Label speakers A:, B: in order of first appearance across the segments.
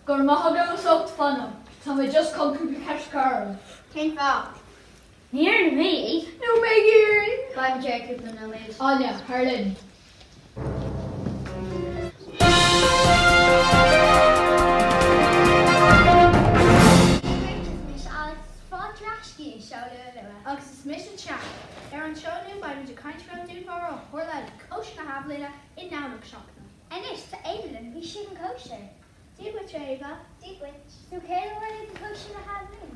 A: Gur maithagam socht fanam. Tá mé just come cúpa ceist carl.
B: Cén fá.
C: Níor na mí.
A: No mé géirí.
B: Baim Jerry cúpla na lid.
A: Anya, Harlan.
B: Agus is mis an seach. An seoú baim de caiintfuil Dúnmharú chuirla cóis na hablíile in náach seachna.
D: Enis, ta Evelyn, wie she can kosher.
B: Dígwit Eva.
D: Digwit, so Kayla wanted to kosher the hadlin.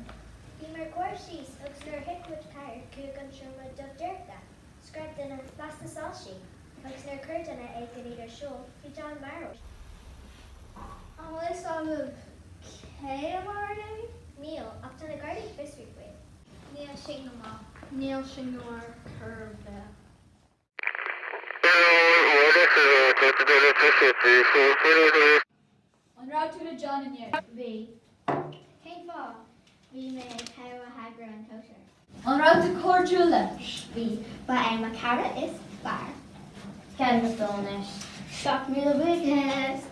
D: Be more courses, looks nur hickwit car, kugan shuma dub dirta. Scrubbed in a last salshi. Looks nur curtain at egg and either show, be Dúnmharú.
B: Unless all of Kayla
D: Neil, up to the garden biscuit way.
B: Neil Shingamar. Neil Shingamar curve.
A: On route to the John and Yer.
B: V.
D: Hey fall, we may Kayla Hagra and kosher.
A: On route to Cordial Lunch.
D: V. But I'm a carrot is bar.
C: Ken was Donish.
D: Shock me the big head.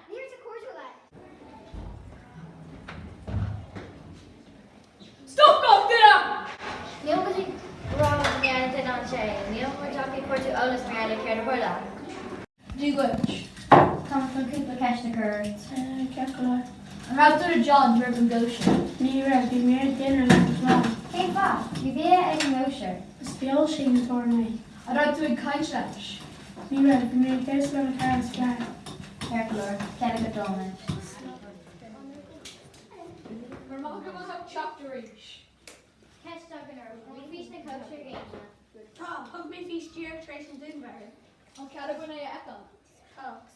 D: Here's a cordial light.
A: Stop off there!
C: Níl go rá an an sé. Níl mar take cuairtú olalas na eile céir chuirla.
A: Dígwit.
C: Tá fan cúpla ceis na cur.
A: On route to the John, Ribbon Goshen.
E: Ní raibh bhí mé duine le lá.
C: Cé fá, bhí bé ag an móir.
E: Is beal sin for mé.
A: On route to the Kainslash.
E: Ní raibh bhí mé céis le caras flein.
C: Ceirlór, Ken go Donish.
A: Mar maithagam was up chapter each.
D: Catch Dugganer, we feast the kosher game.
B: Oh, hug me feast year trace and Dúnmharú.
A: On Cadabuna Echo.
B: Talks.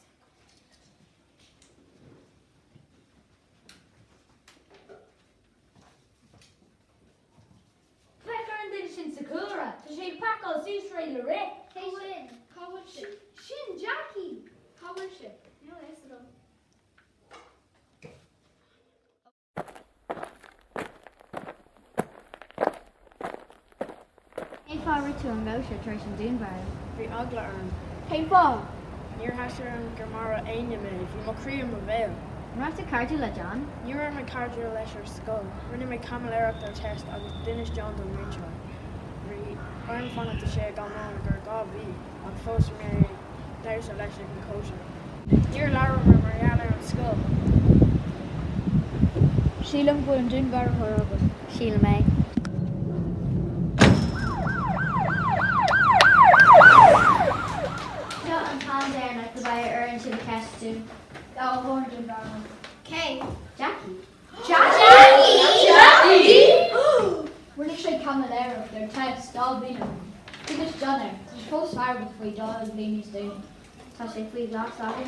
C: Fecar an duine sin Sakura. Tá sé pacal sús ré le ré.
D: Hey, Shin.
B: How was she? Shin, Jackie. How was she? No, it's little.
C: Cé fá riú an móir treéis an Dúnmharú.
E: Bhí agla an.
B: Hey, Paul.
E: Níor heisir an gomara aine mé, bhí má críom a bhéil.
C: Rá a cardú le John.
E: Níor ar me cardú leis ar scoil. Rinne mé camléireacht ar test agus duine John don Rachel. Rí baim fanna sé gan gur gá bhí an fós mé deir a leis an kosher. Níor leabhar mar eall ar an scoil.
B: Sheila bu an Dúnmharú horrible.
C: Síle mé.
D: Shut and calm there like the buyer earn to the cash too.
B: Oh, horn Dúnmharú.
D: Okay.
C: Jackie.
A: Rinne sé Camilera, their test, all been Finish John there. There's post fire before we die and leave me stone.
C: Tá sé faoi glas á in